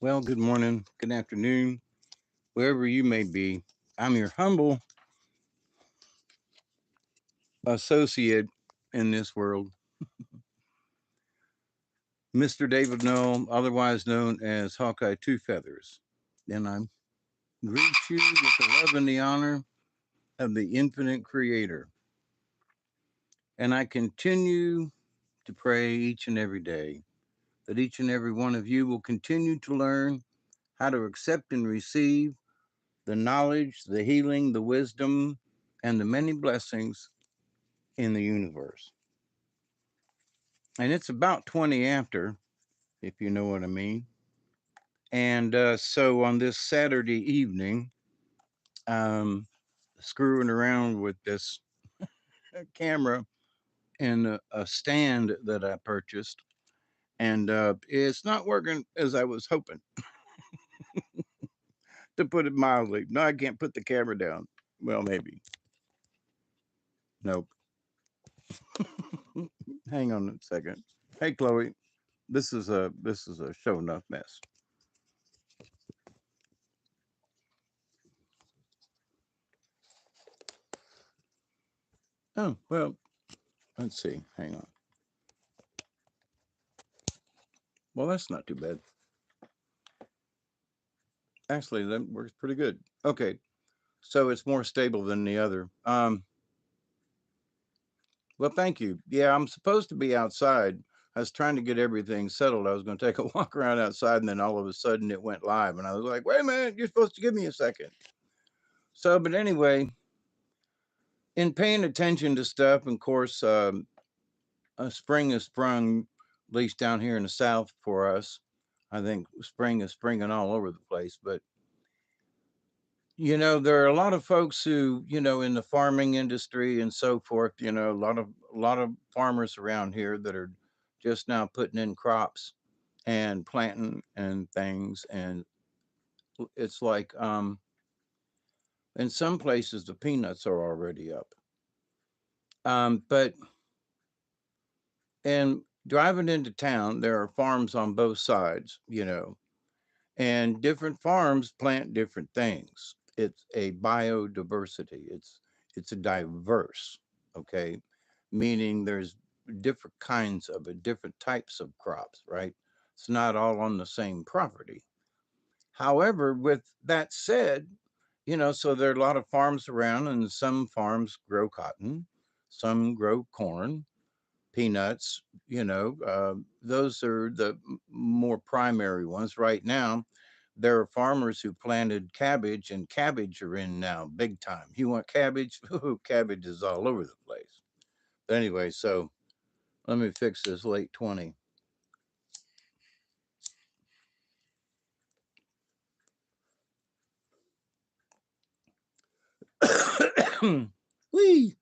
Well, good morning, good afternoon, wherever you may be. I'm your humble associate in this world, Mr. David Noel, otherwise known as Hawkeye Two Feathers. And I greet you with the love and the honor of the infinite creator. And I continue to pray each and every day that each and every one of you will continue to learn how to accept and receive the knowledge, the healing, the wisdom, and the many blessings in the universe. And it's about 20 after, if you know what I mean. And so on this Saturday evening, um, screwing around with this camera and a stand that I purchased, and it's not working as I was hoping, to put it mildly. No, I can't put the camera down. Well, maybe. Nope. Hang on a second. Hey, Chloe. This is a show enough mess. Oh well, let's see. Hang on. Well, that's not too bad. Actually, that works pretty good. Okay, so it's more stable than the other. Well, thank you. Yeah, I'm supposed to be outside. I was trying to get everything settled. I was going to take a walk around outside, and then all of a sudden it went live, and I was like, "Wait a minute, you're supposed to give me a second." So, but anyway, in paying attention to stuff, and of course, spring has sprung, at least down here in the south for us. I think spring is springing all over the place, but there are a lot of folks who, in the farming industry and so forth, a lot of farmers around here that are just now putting in crops and planting and things. And it's like, in some places the peanuts are already up. But and driving into town, there are farms on both sides, and different farms plant different things. It's a biodiversity. It's a diverse, okay, meaning there's different kinds of it, different types of crops, right? It's not all on the same property. However, with that said, so there are a lot of farms around, and some farms grow cotton, some grow corn, peanuts. Those are the more primary ones. Right now, there are farmers who planted cabbage, and cabbage are in now big time. You want cabbage? Ooh, cabbage is all over the place. But anyway, so let me fix this late 20. Whee!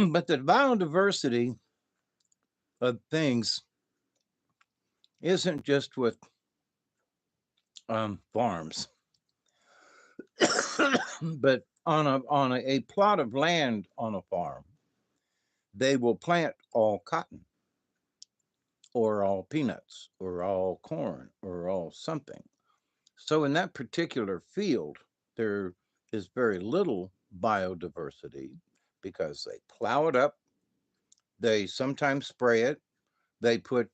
But the biodiversity of things isn't just with farms, but on a plot of land on a farm, they will plant all cotton or all peanuts or all corn or all something. So in that particular field, there is very little biodiversity because they plow it up, they sometimes spray it, they put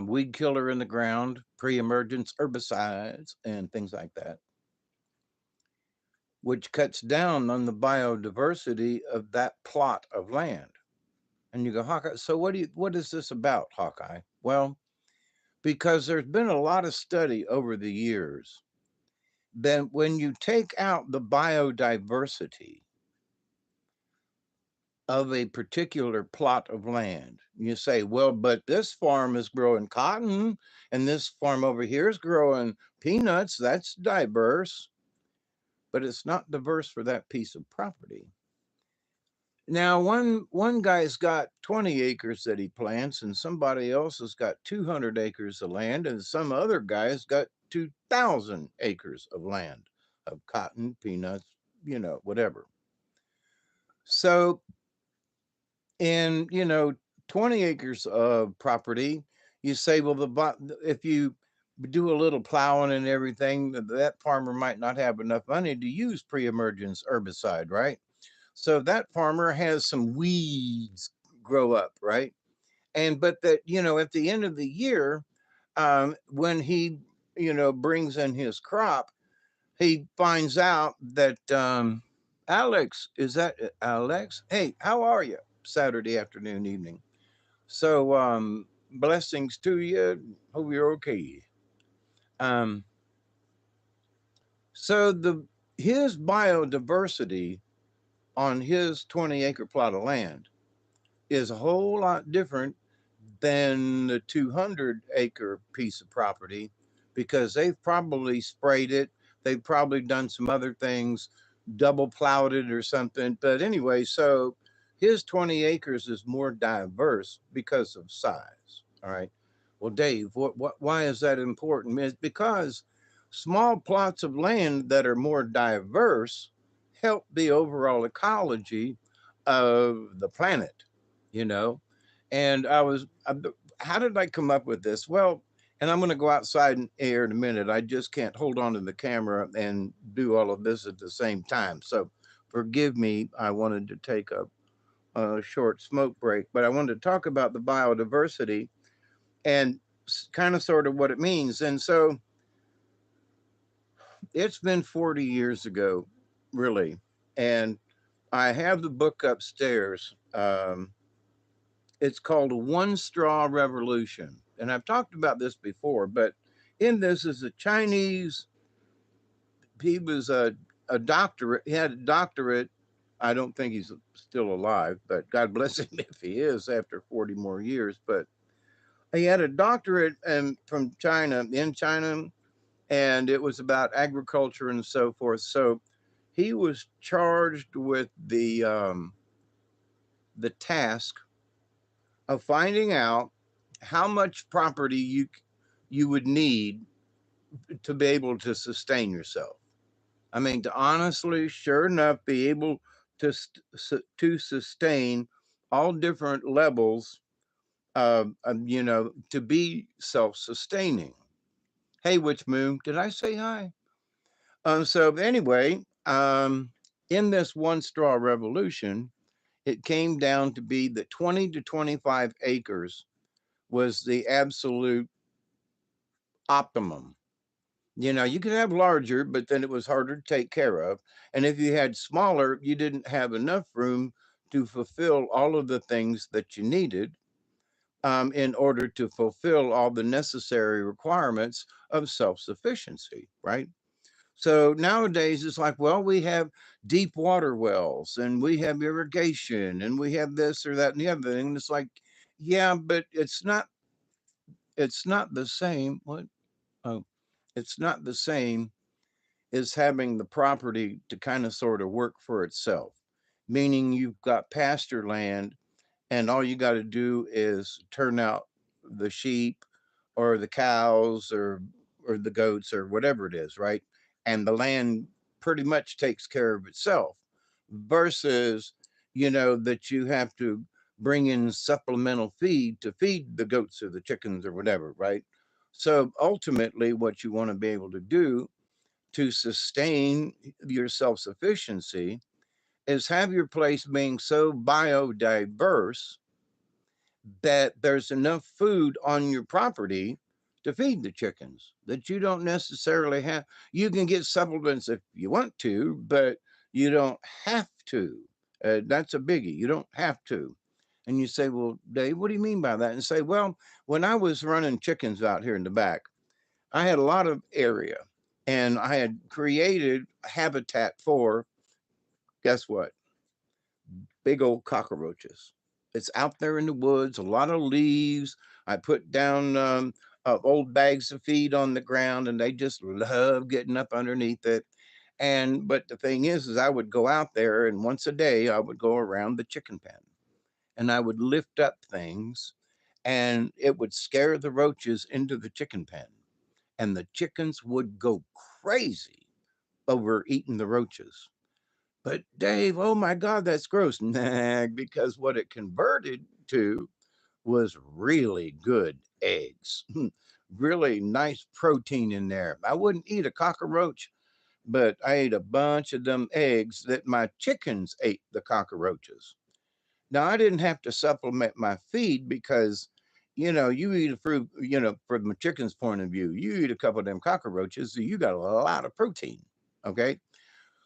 weed killer in the ground, pre-emergence herbicides, and things like that, which cuts down on the biodiversity of that plot of land. And you go, Hawkeye, so what is this about, Hawkeye? Well, because there's been a lot of study over the years that when you take out the biodiversity of a particular plot of land, you say, well, but this farm is growing cotton and this farm over here is growing peanuts. That's diverse, but it's not diverse for that piece of property. Now, one guy's got 20 acres that he plants, and somebody else has got 200 acres of land, and some other guy's got 2,000 acres of land of cotton, peanuts, whatever. So, in 20 acres of property, You say, well, if you do a little plowing and everything, that farmer might not have enough money to use pre-emergence herbicide, right? So that farmer has some weeds grow up, right? And but that, at the end of the year, when he, brings in his crop, he finds out that Alex, is that Alex? Hey, how are you? Saturday afternoon, evening. So blessings to you. Hope you're okay. Um, so the his biodiversity on his 20-acre plot of land is a whole lot different than the 200-acre piece of property because they've probably sprayed it. They've probably done some other things, double plowed it or something. But anyway, so his 20 acres is more diverse because of size. All right. Well, Dave, why is that important? It's because small plots of land that are more diverse help the overall ecology of the planet, you know? And how did I come up with this? Well, and I'm going to go outside and air in a minute. I just can't hold on to the camera and do all of this at the same time. So forgive me. I wanted to take a short smoke break, but I wanted to talk about the biodiversity and kind of sort of what it means. And so it's been 40 years ago, really. And I have the book upstairs. It's called One Straw Revolution. And I've talked about this before, but in this is a Chinese, he was a doctorate, he had a doctorate. I don't think he's still alive, but God bless him if he is after 40 more years. But he had a doctorate from China, in China, and it was about agriculture and so forth. So he was charged with the task of finding out how much property you would need to be able to sustain yourself. I mean, to honestly, sure enough, be able to sustain all different levels to be self-sustaining. Hey, Witch Moon, did I say hi? So anyway, in this one straw revolution, it came down to be that 20 to 25 acres was the absolute optimum. You could have larger, but then it was harder to take care of. And if you had smaller, you didn't have enough room to fulfill all of the things that you needed in order to fulfill all the necessary requirements of self sufficiency, right? So nowadays it's like, well, we have deep water wells and we have irrigation and we have this or that and the other thing. And it's like, yeah, but it's not the same. What? Oh, it's not the same as having the property to kind of sort of work for itself, meaning you've got pasture land and all you got to do is turn out the sheep or the cows or the goats or whatever it is, right? And the land pretty much takes care of itself versus, that you have to bring in supplemental feed to feed the goats or the chickens or whatever, right? So ultimately, what you want to be able to do to sustain your self sufficiency is have your place being so biodiverse that there's enough food on your property to feed the chickens, that you don't necessarily have. You can get supplements if you want to, but you don't have to. That's a biggie. You don't have to. And you say, well, Dave, what do you mean by that? And say, well, when I was running chickens out here in the back, I had a lot of area and I had created habitat for, guess what? Big old cockroaches. It's out there in the woods, a lot of leaves. I put down old bags of feed on the ground, and they just love getting up underneath it. And but the thing is I would go out there, and once a day I would go around the chicken pen, and I would lift up things, and it would scare the roaches into the chicken pen, and the chickens would go crazy over eating the roaches. But Dave, oh my God, that's gross. Nah, because what it converted to was really good eggs. Really nice protein in there. I wouldn't eat a cockroach, but I ate a bunch of them eggs that my chickens ate the cockroaches. Now I didn't have to supplement my feed because, you eat a fruit, from the chicken's point of view, you eat a couple of them cockroaches, so you got a lot of protein. Okay.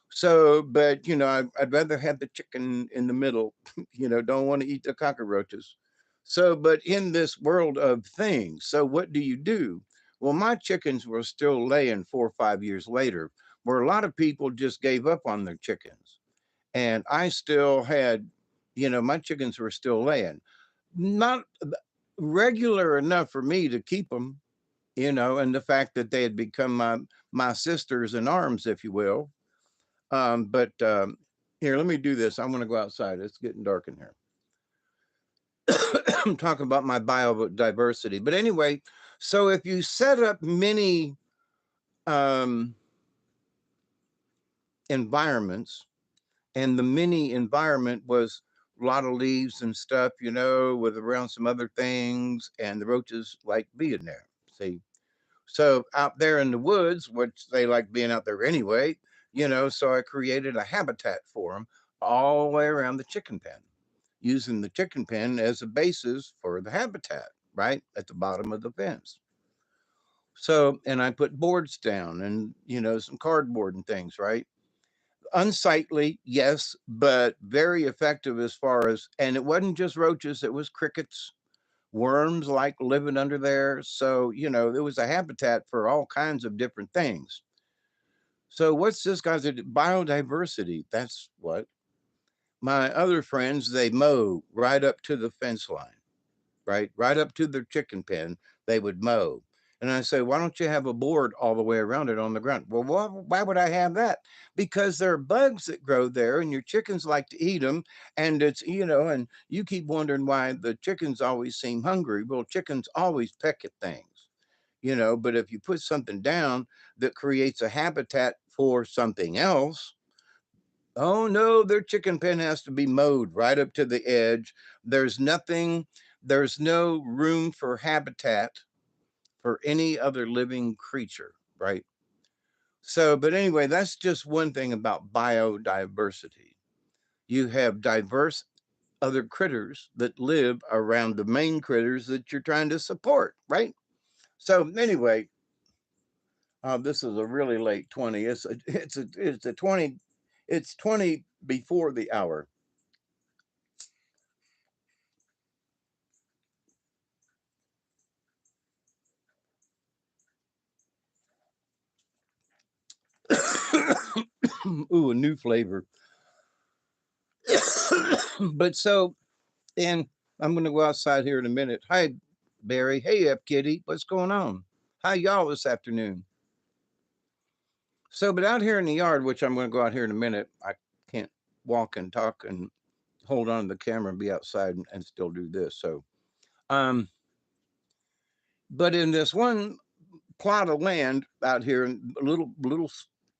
So, but I'd rather have the chicken in the middle, don't want to eat the cockroaches. So, but in this world of things, so what do you do? Well, my chickens were still laying 4 or 5 years later, where a lot of people just gave up on their chickens. And I still had, my chickens were still laying. Not regular enough for me to keep them, and the fact that they had become my sisters in arms, if you will. But Here, let me do this. I'm going to go outside. It's getting dark in here. I'm talking about my biodiversity. But anyway, so if you set up many um, environments, and the mini environment was a lot of leaves and stuff, with around some other things, and the roaches like being there. See, so out there in the woods, which they like being out there anyway, so I created a habitat for them all the way around the chicken pen, using the chicken pen as a basis for the habitat, right at the bottom of the fence. So, and I put boards down and, some cardboard and things, right? Unsightly, yes, but very effective as far as, and it wasn't just roaches, it was crickets, worms like living under there. So, it was a habitat for all kinds of different things. So, what's this guy's biodiversity? That's what my other friends, they mow right up to the fence line, right up to their chicken pen, they would mow. And I say, why don't you have a board all the way around it on the ground? Well, why would I have that? Because there are bugs that grow there, and your chickens like to eat them. And it's, and you keep wondering why the chickens always seem hungry. Well, chickens always peck at things, but if you put something down that creates a habitat for something else, oh no, their chicken pen has to be mowed right up to the edge. There's nothing, there's no room for habitat for any other living creature, right? So, but anyway, that's just one thing about biodiversity. You have diverse other critters that live around the main critters that you're trying to support, right? So, anyway, this is a really late 20. It's a 20, it's 20 before the hour. Ooh, a new flavor. But so, and I'm going to go outside here in a minute. Hi, Barry. Hey, Up Kitty. What's going on? How y'all this afternoon? So, but out here in the yard, which I'm going to go out here in a minute, I can't walk and talk and hold on to the camera and be outside and still do this. So, um, but in this one plot of land out here, a little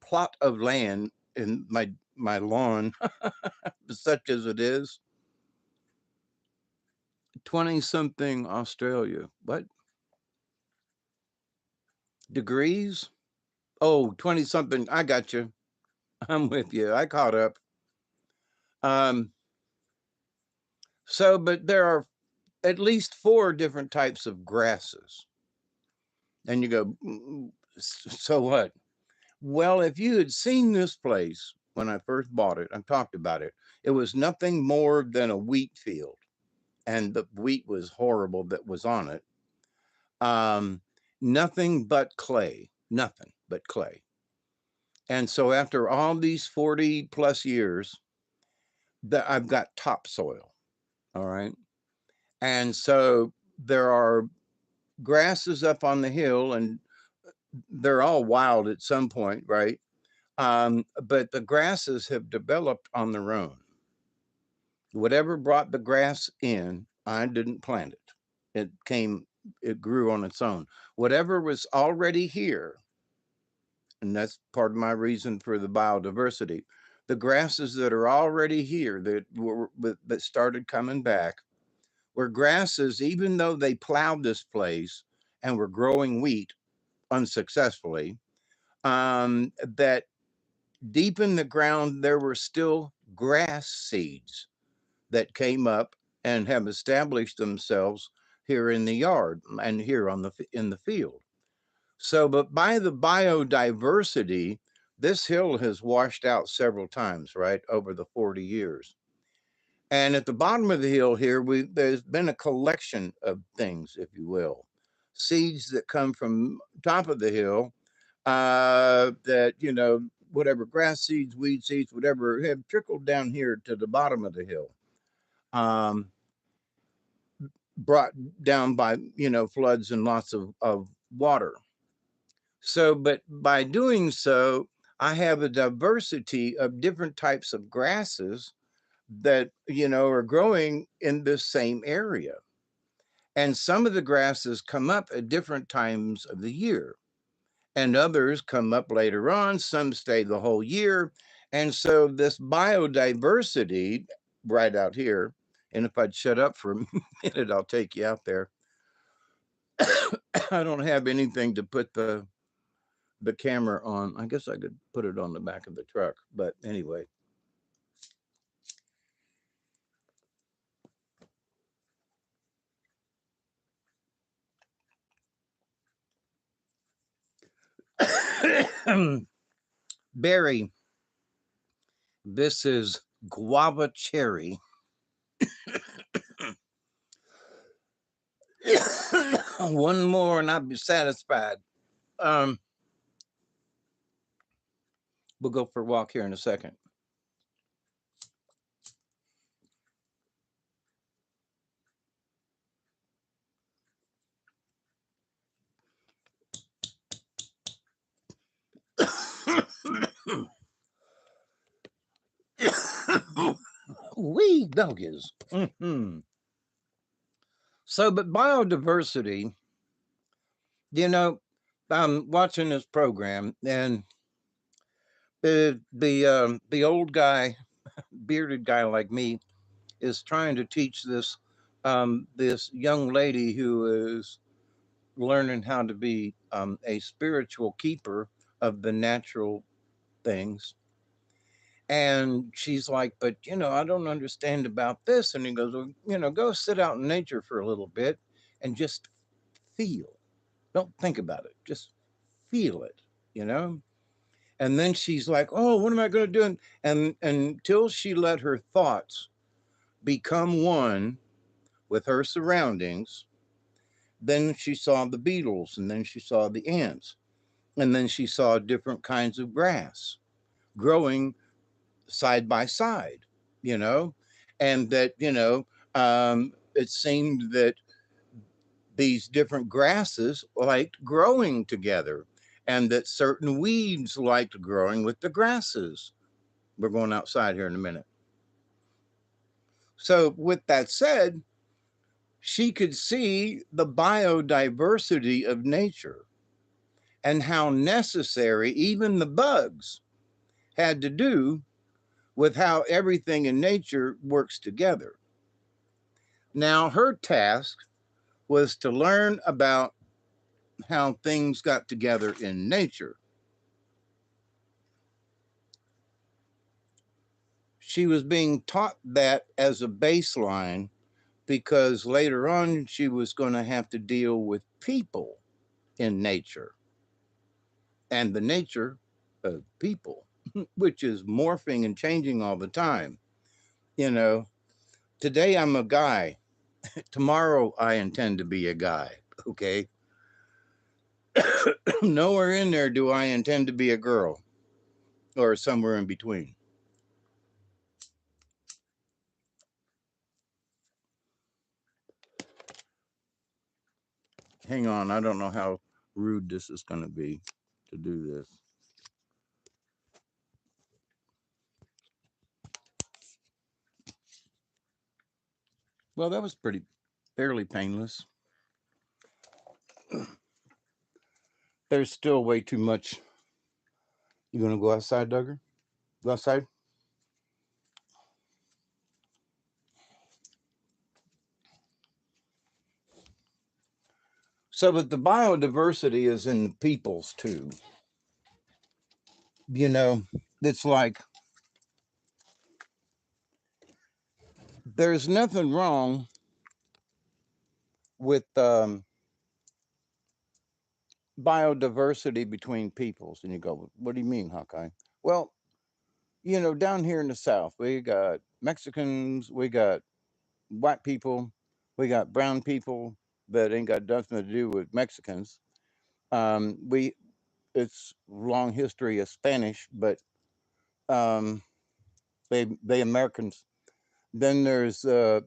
plot of land in my lawn, such as it is, 20 something Australia. What degrees? Oh, 20 something. I got you. I'm with you. I caught up. Um, so, but there are at least four different types of grasses. And you go, so what? Well, if you had seen this place when I first bought it, I talked about it, it was nothing more than a wheat field. And the wheat was horrible that was on it. Um, Nothing but clay, nothing but clay. And so after all these 40 plus years, that I've got topsoil. All right. And so there are grasses up on the hill, and they're all wild at some point, right? But the grasses have developed on their own. Whatever brought the grass in, I didn't plant it. It grew on its own. Whatever was already here, and that's part of my reason for the biodiversity. The grasses that are already here that started coming back were grasses, even though they plowed this place and were growing wheat unsuccessfully, that deep in the ground there were still grass seeds that came up and have established themselves here in the yard and here on the in the field. So, but by the biodiversity, this hill has washed out several times, right, over the 40 years. And at the bottom of the hill here, there's been a collection of things, if you will, seeds that come from top of the hill, that, whatever grass seeds, weed seeds, whatever, have trickled down here to the bottom of the hill, um, brought down by, floods and lots of water. So, but by doing so, I have a diversity of different types of grasses that, are growing in this same area. And some of the grasses come up at different times of the year, and others come up later on. Some stay the whole year. And so, this biodiversity right out here, and if I'd shut up for a minute, I'll take you out there. I don't have anything to put the camera on. I guess I could put it on the back of the truck, but anyway. Barry, this is guava cherry. One more and I'll be satisfied. Um, we'll go for a walk here in a second. Wee doggies. So, but biodiversity, I'm watching this program, and the old guy, bearded guy like me, is trying to teach this young lady who is learning how to be a spiritual keeper of the natural things. And she's like, but I don't understand about this. And he goes, well, go sit out in nature for a little bit and just feel. Don't think about it. Just feel it. And then she's like, oh, what am I going to do? And until she let her thoughts become one with her surroundings, then she saw the beetles, and then she saw the ants, and then she saw different kinds of grass growing side by side, you know, and that, it seemed that these different grasses liked growing together, and that certain weeds liked growing with the grasses. We're going outside here in a minute. So, with that said, she could see the biodiversity of nature and how necessary even the bugs had to do with how everything in nature works together. Now, her task was to learn about how things got together in nature. She was being taught that as a baseline because later on she was going to have to deal with people in nature and the nature of people, which is morphing and changing all the time. You know, today I'm a guy. Tomorrow I intend to be a guy. Okay. Nowhere in there do I intend to be a girl or somewhere in between. Hang on. I don't know how rude this is going to be to do this. Well, that was fairly painless. There's still way too much. You going to go outside, Duggar? Go outside? So, but the biodiversity is in the peoples too. You know, it's like there's nothing wrong with biodiversity between peoples. And you go, what do you mean, Hawkeye? Well, down here in the South, we got Mexicans, we got white people, we got brown people that ain't got nothing to do with Mexicans. We It's long history of Spanish, but um, they Americans. Then there's the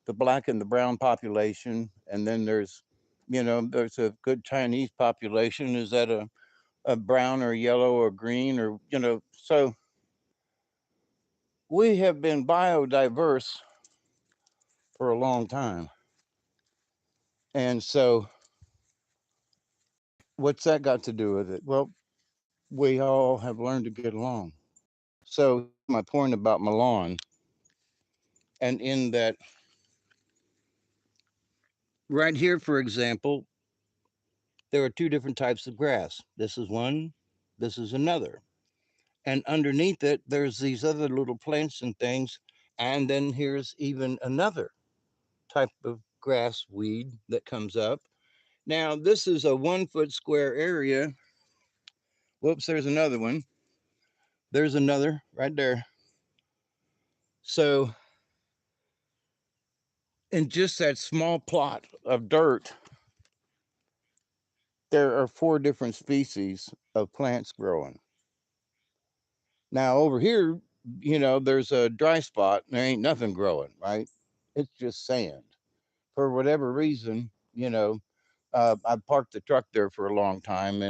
black and the brown population, and then there's a good Chinese population. Is that a brown or yellow or green or so we have been biodiverse for a long time. And so what's that got to do with it? Well, we all have learned to get along. So here's my point about Milan. And in that, right here, for example, there are two different types of grass. This is one, this is another. And underneath it, there's these other little plants and things. And then here's even another type of grass weed that comes up. Now, this is a 1 foot square area. Whoops, there's another one. There's another right there. So, in just that small plot of dirt, there are 4 different species of plants growing. Now, over here, there's a dry spot. There ain't nothing growing, right? It's just sand. For whatever reason, I parked the truck there for a long time,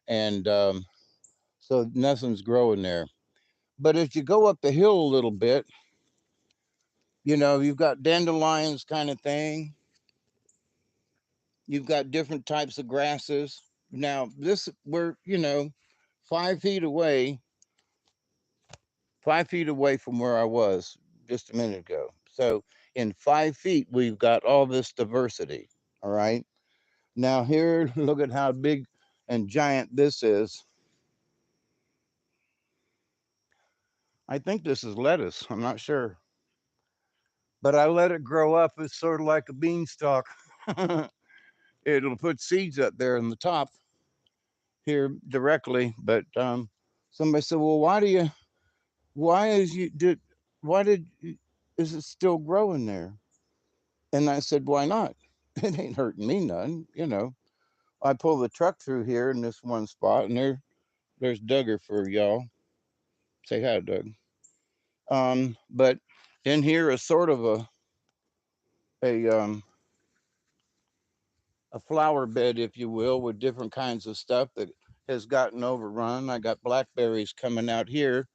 and so nothing's growing there. But as you go up the hill a little bit, you've got dandelions kind of thing. You've got different types of grasses. Now, we're, 5 feet away, 5 feet away from where I was just a minute ago. So in 5 feet, we've got all this diversity. All right. Now, here, look at how big and giant this is. I think this is lettuce. I'm not sure. But I let it grow up. It's sort of like a beanstalk. It'll put seeds up there in the top here directly. But somebody said, well, why is you did, why did, is it still growing there? And I said, why not? It ain't hurting me none. I pull the truck through here in this one spot, and there's Duggar for y'all. Say hi, Doug. But in here is sort of a a flower bed, if you will, with different kinds of stuff that has gotten overrun. I got blackberries coming out here,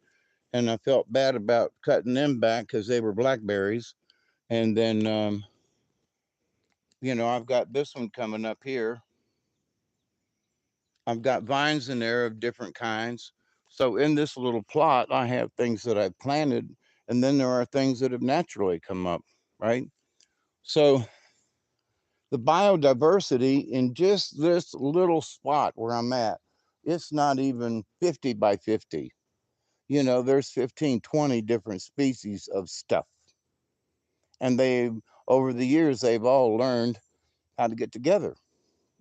and I felt bad about cutting them back because they were blackberries. And then, I've got this one coming up here. I've got vines in there of different kinds. So in this little plot, I have things that I've planted, and then there are things that have naturally come up, right? So the biodiversity in just this little spot where I'm at, it's not even 50 by 50. There's 15, 20 different species of stuff. And over the years, they've all learned how to get together,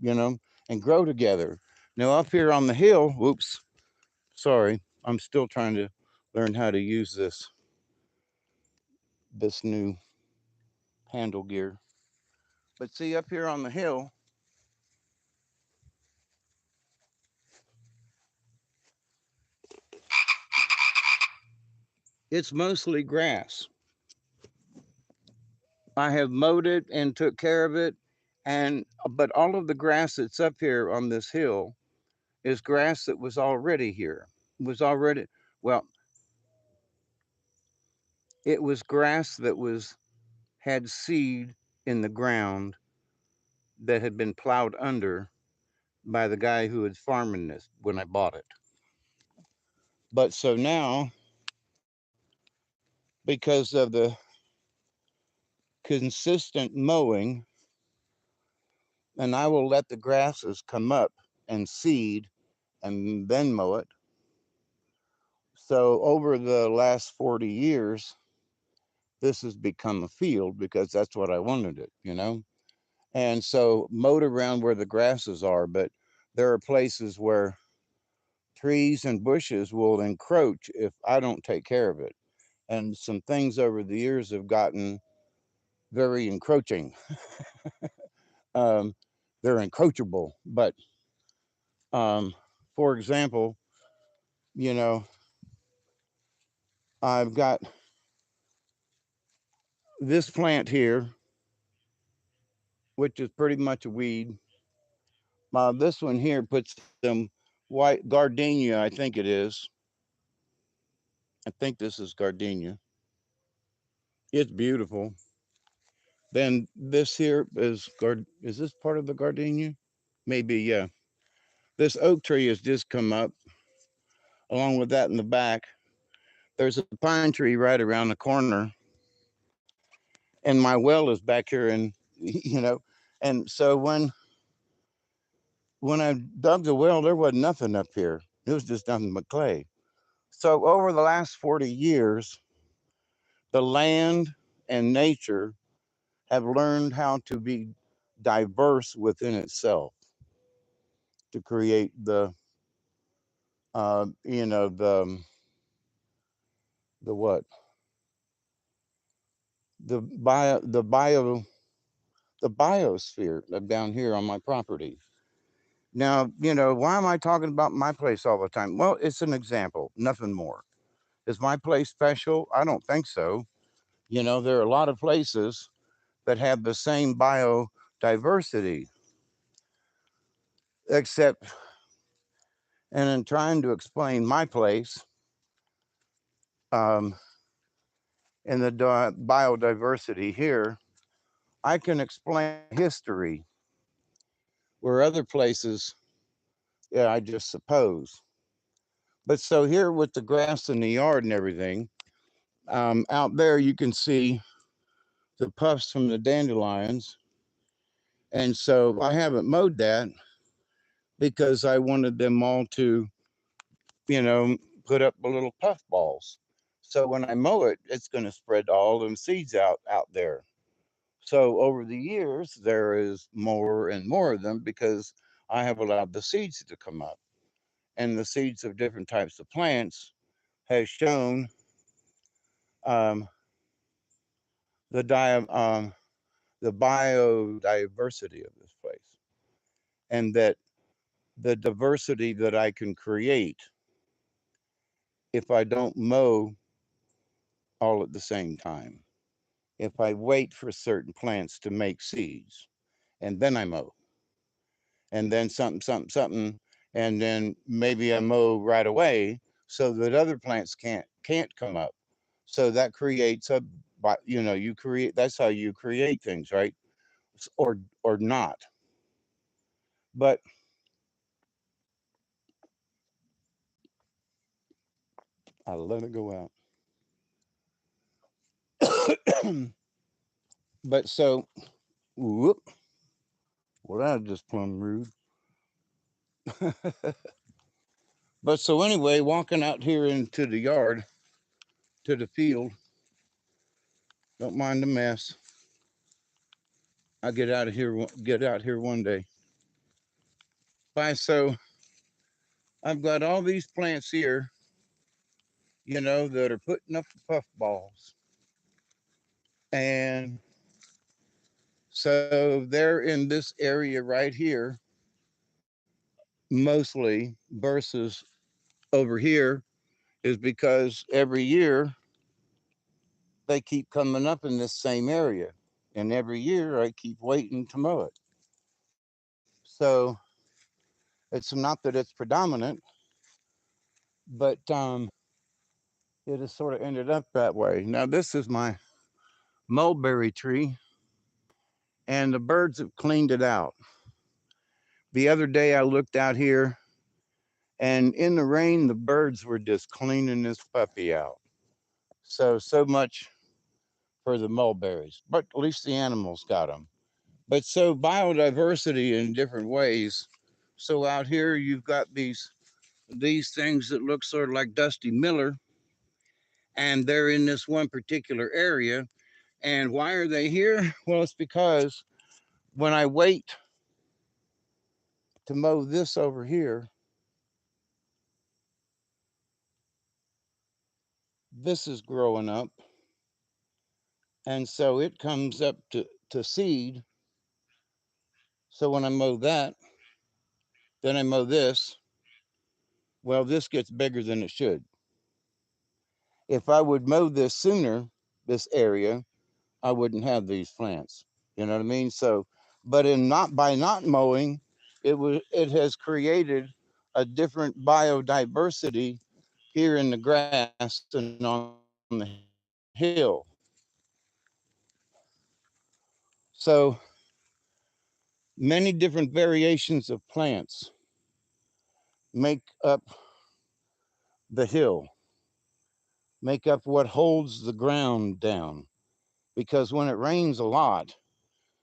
you know, and grow together. Now, up here on the hill, whoops, sorry, I'm still trying to learn how to use this new handle gear. But see, up here on the hill, it's mostly grass. I have mowed it and took care of it, and but all of the grass that's up here on this hill is grass that was already here. Was already well, it was grass that was had seed in the ground that had been plowed under by the guy who was farming this when I bought it. But so now, because of the consistent mowing, and I will let the grasses come up and seed and then mow it. So over the last 40 years, this has become a field because that's what I wanted it, you know? And so mowed around where the grasses are, but there are places where trees and bushes will encroach if I don't take care of it. And some things over the years have gotten very encroaching. um, they're encroachable, but um, for example, you know, I've got this plant here, which is pretty much a weed. This one here puts some white gardenia, I think it is. I think this is gardenia. It's beautiful. Then this here is is this part of the gardenia? Maybe, yeah. This oak tree has just come up along with that in the back. There's a pine tree right around the corner, and my well is back here, and you know, and so when I dug the well, there wasn't nothing up here. It was just nothing but clay. So over the last 40 years, the land and nature have learned how to be diverse within itself to create you know, the what, the the biosphere down here on my property. Now, you know, why am I talking about my place all the time? Well, it's an example, nothing more. Is my place special? I don't think so. You know, there are a lot of places that have the same biodiversity, except, and in trying to explain my place um, in the biodiversity here, I can explain history where other places, yeah, I just suppose. But so here with the grass in the yard and everything, out there you can see the puffs from the dandelions. And so I haven't mowed that because I wanted them all to, you know, put up little puff balls. So when I mow it, it's going to spread all them seeds out there. So over the years, there is more and more of them because I have allowed the seeds to come up, and the seeds of different types of plants has shown um, the the biodiversity of this place, and that the diversity that I can create if I don't mow all at the same time. If I wait for certain plants to make seeds and then I mow, and then something, and then maybe I mow right away so that other plants can't come up. So that creates a, you know, you create, that's how you create things, right? Or not. But I let it go out. But so, whoop, well, that was just plumb rude. But so anyway, walking out here into the yard to the field, don't mind the mess. I'll get out of here. Get out here one day. Bye. So I've got all these plants here, you know, that are putting up the puff balls, and so they're in this area right here, mostly versus over here, is because every year they keep coming up in this same area. And every year I keep waiting to mow it. So it's not that it's predominant, but it has sort of ended up that way. Now, this is my mulberry tree, and the birds have cleaned it out. The other day I looked out here, and in the rain, the birds were just cleaning this puppy out. So much for the mulberries, but at least the animals got them. But so biodiversity in different ways. So out here you've got these things that look sort of like Dusty Miller, and they're in this one particular area. And why are they here? Well, it's because when I wait to mow this over here, this is growing up. And so it comes up to seed. So when I mow that, then I mow this, well, this gets bigger than it should. If I would mow this sooner, this area, I wouldn't have these plants. You know what I mean? So, but in not by not mowing, it has created a different biodiversity here in the grass and on the hill. So many different variations of plants make up the hill, make up what holds the ground down. Because when it rains a lot,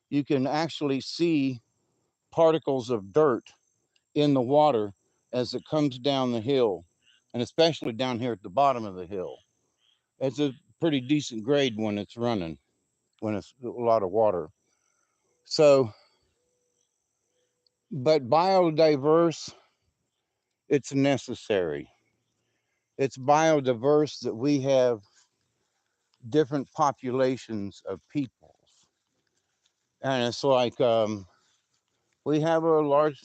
you can actually see particles of dirt in the water as it comes down the hill, and especially down here at the bottom of the hill. It's a pretty decent grade when it's running, when it's a lot of water. So, but biodiverse, it's necessary. It's biodiverse that we have different populations of peoples. And it's like we have a large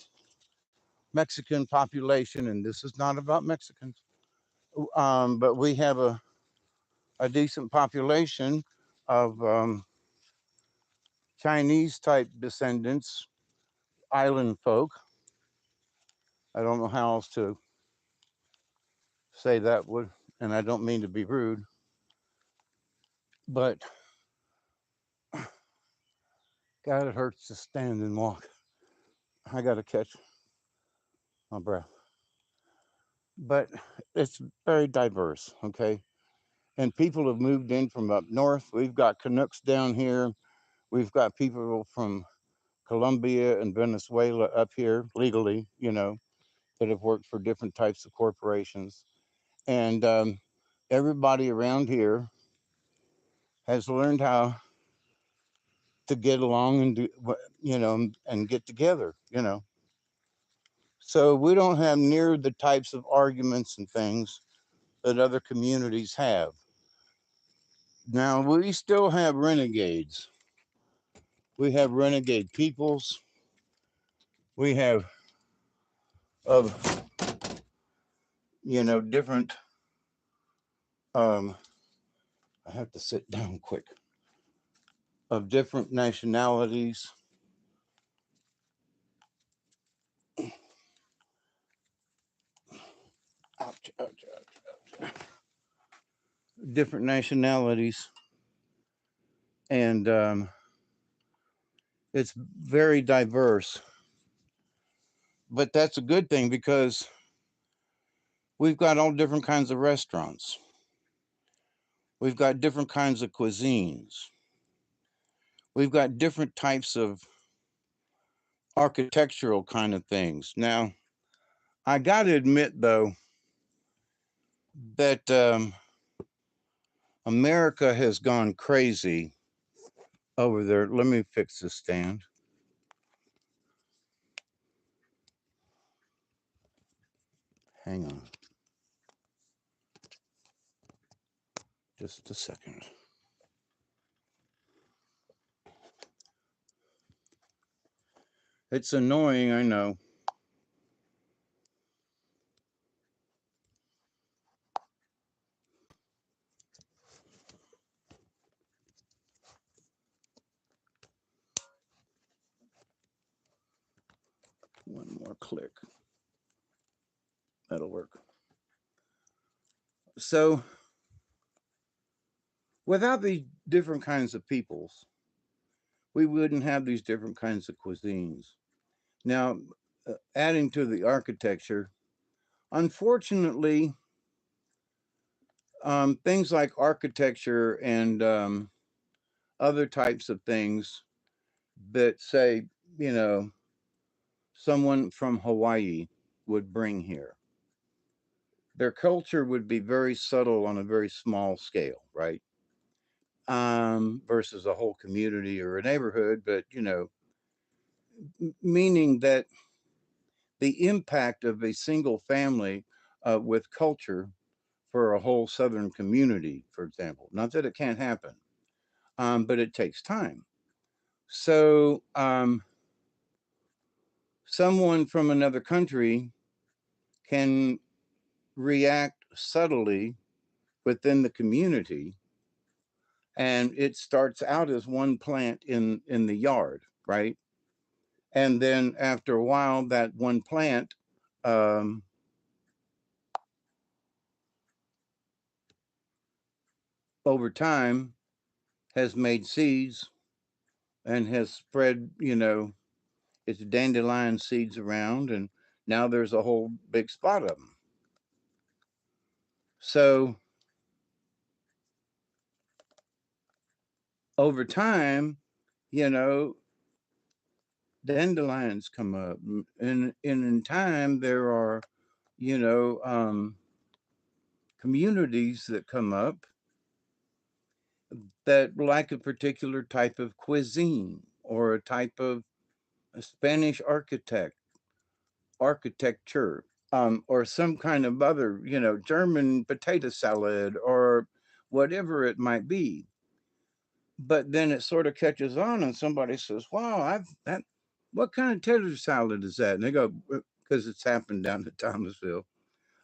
Mexican population, and this is not about Mexicans, but we have a decent population of Chinese type descendants, island folk. I don't know how else to say that would, and I don't mean to be rude, but God, it hurts to stand and walk. I got to catch my breath. But it's very diverse, okay? And people have moved in from up north. We've got Canucks down here. We've got people from Colombia and Venezuela up here legally, that have worked for different types of corporations. And everybody around here has learned how to get along and do, and get together, So we don't have near the types of arguments and things that other communities have. Now, we still have renegades. We have renegade peoples. We have of different. Um, I have to sit down quick. Of different nationalities. Ouch, ouch, ouch. Different nationalities, and it's very diverse. But that's a good thing because we've got all different kinds of restaurants. We've got different kinds of cuisines. We've got different types of architectural kind of things. Now, I got to admit, though, that America has gone crazy over there. Let me fix this stand. Hang on. Just a second. It's annoying, I know. One more click. That'll work. So, without these different kinds of peoples, we wouldn't have these different kinds of cuisines. Now, adding to the architecture, unfortunately, things like architecture and other types of things that say, you know, someone from Hawaii would bring here. Their culture would be very subtle on a very small scale, right? Versus a whole community or a neighborhood, but meaning that the impact of a single family with culture for a whole southern community, for example. Not that it can't happen, but it takes time. So, someone from another country can react subtly within the community, and it starts out as one plant in the yard, right? And then after a while, that one plant, um, over time, has made seeds and has spread, its dandelion seeds around, and now there's a whole big spot of them. So over time, you know, dandelions come up, and in time there are, you know, communities that come up that like a particular type of cuisine or a type of Spanish architecture, or some kind of other, German potato salad or whatever it might be. But then it sort of catches on, and somebody says, "Wow, I've that. What kind of tater salad is that?" And they go, "Because it's happened down to Thomasville.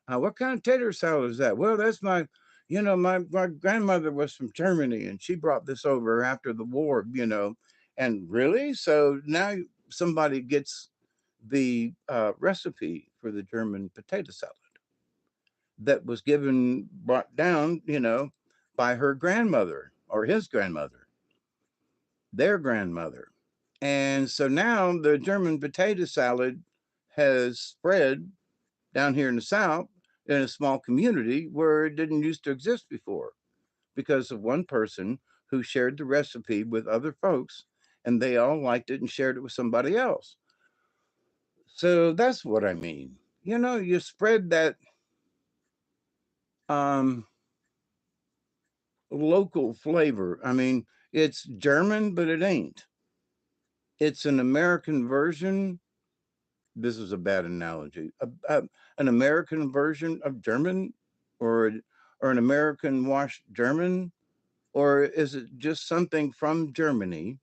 What kind of tater salad is that?" "Well, that's my grandmother was from Germany, and she brought this over after the war. And really, so now somebody gets the recipe for the German potato salad that was brought down, by her grandmother or his grandmother, their grandmother. And so now the German potato salad has spread down here in the South in a small community where it didn't used to exist before because of one person who shared the recipe with other folks, and they all liked it and shared it with somebody else. So that's what I mean. You spread that um, local flavor. I mean, it's German, but it ain't. It's an American version. This is a bad analogy. An American version of German, or or an American washed German, or is it just something from Germany,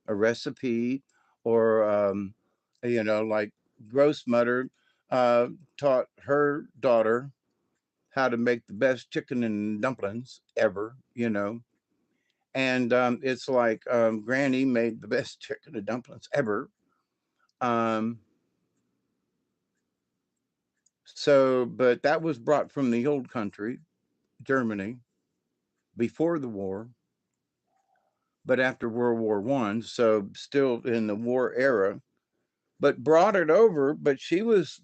a recipe, or like Grossmutter uh, taught her daughter how to make the best chicken and dumplings ever, and it's like Granny made the best chicken and dumplings ever. Um, but that was brought from the old country, Germany, before the war, but after World War One, so still in the war era, but brought it over. But she was,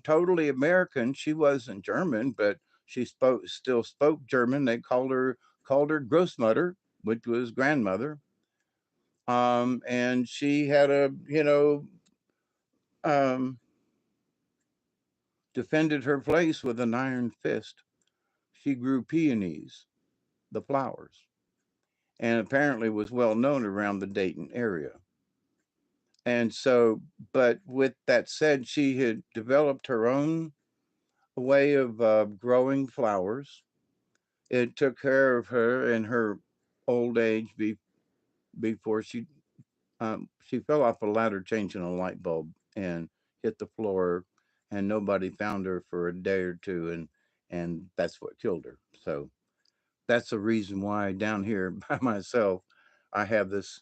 totally American. She wasn't German, but she still spoke German. They called her Grossmutter, which was grandmother. And she had um, defended her place with an iron fist. She grew peonies, the flowers, and apparently was well known around the Dayton area. And so, but with that said, she had developed her own way of growing flowers. It took care of her in her old age before she fell off a ladder changing a light bulb and hit the floor, and nobody found her for a day or two, and that's what killed her. So that's the reason why down here by myself, I have this,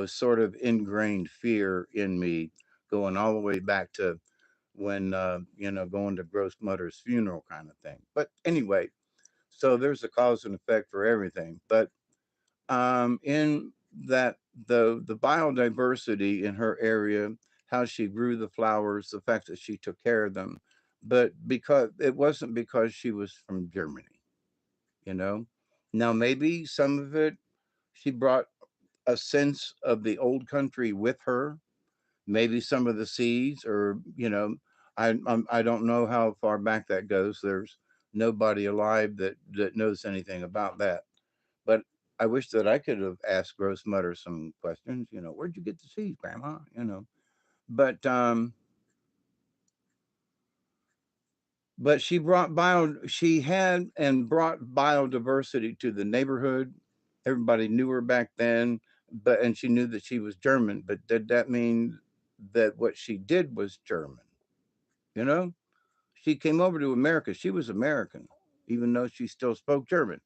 sort of ingrained fear in me going all the way back to when, going to Gross Mutter's funeral kind of thing. But anyway, so there's a cause and effect for everything. But in that, the biodiversity in her area, how she grew the flowers, the fact that she took care of them, but because it wasn't because she was from Germany, you know. Now maybe some of it she brought. a sense of the old country with her, maybe some of the seeds, or I don't know how far back that goes. There's nobody alive that knows anything about that. But I wish that I could have asked Grossmother some questions. Where'd you get the seeds, Grandma? But but she had and brought biodiversity to the neighborhood. Everybody knew her back then, and she knew that she was German. But did that mean that what she did was German? You know, she came over to America. She was American, even though she still spoke German.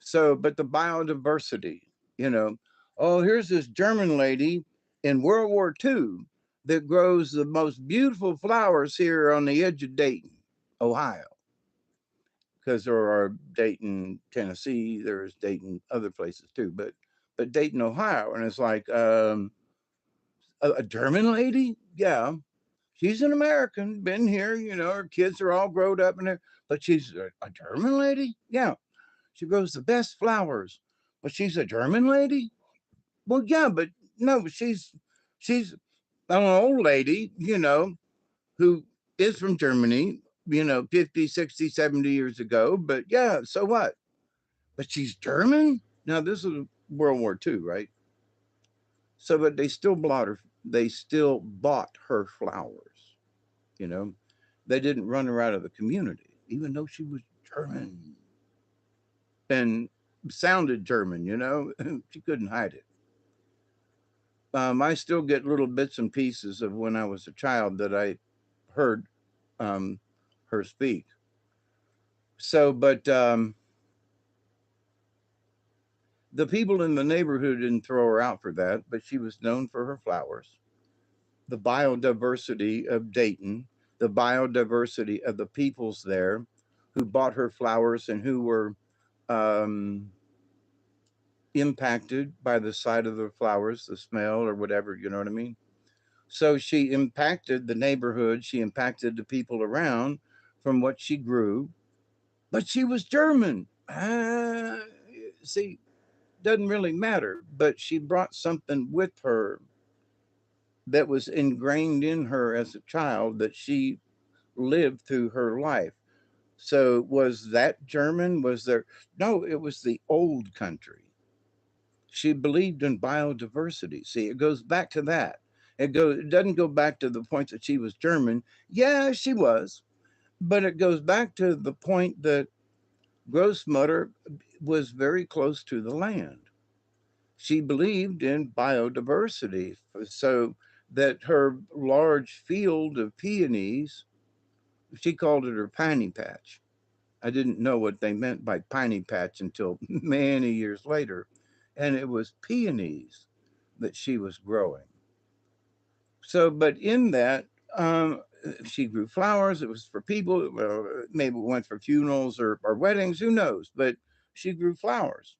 So, but the biodiversity, you know, oh, here's this German lady in World War II that grows the most beautiful flowers here on the edge of Dayton, Ohio, because there are Dayton, Tennessee, there's Dayton, other places too, but Dayton, Ohio, and it's like a German lady, yeah, she's an American, been here, her kids are all grown up in there, but she's a German lady, yeah. She grows the best flowers, but she's a German lady. Well, yeah, but no, she's an old lady, who is from Germany, 50, 60, 70 years ago. But yeah, so what? But she's German? Now, this is World War II, right? So, but they still bought her flowers, you know. They didn't run her out of the community, even though she was German and sounded German, she couldn't hide it. I still get little bits and pieces of when I was a child that I heard um, her speak. So, but the people in the neighborhood didn't throw her out for that, but she was known for her flowers, the biodiversity of Dayton, the biodiversity of the peoples there who bought her flowers and who were um, impacted by the sight of the flowers, the smell, or whatever, you know what I mean? So she impacted the neighborhood, she impacted the people around from what she grew, but she was German. See, doesn't really matter, but she brought something with her that was ingrained in her as a child that she lived through her life. So was that German? Was there? No, it was the old country. She believed in biodiversity. See, it goes back to that. It doesn't go back to the point that she was German. Yeah, she was, but it goes back to the point that Grossmutter was very close to the land. She believed in biodiversity, so that her large field of peonies, she called it her piney patch. I didn't know what they meant by piney patch until many years later, and it was peonies that she was growing. So, but in that, she grew flowers. It was for people. Maybe it went for funerals or weddings. Who knows? But she grew flowers.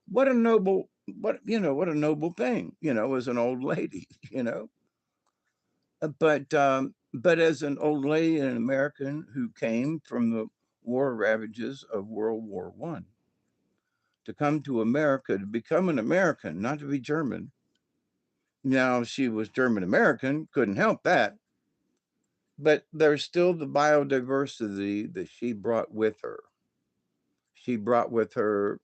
What a noble, what a noble thing. As an old lady. But as an old lady, an American who came from the war ravages of World War I, to come to America to become an American, not to be German. Now she was German American, couldn't help that, but there's still the biodiversity that she brought with her. She brought with her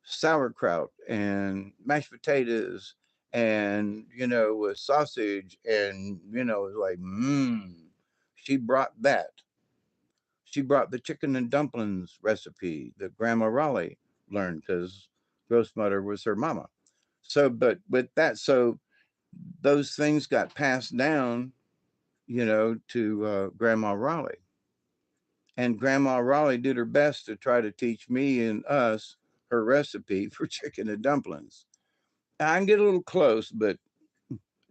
sauerkraut and mashed potatoes and with sausage and like she brought that. She brought the chicken and dumplings recipe that Grandma Raleigh learned because Grossmother was her mama. So, but with that, so those things got passed down, to Grandma Raleigh. And Grandma Raleigh did her best to try to teach me and us her recipe for chicken and dumplings. I can get a little close, but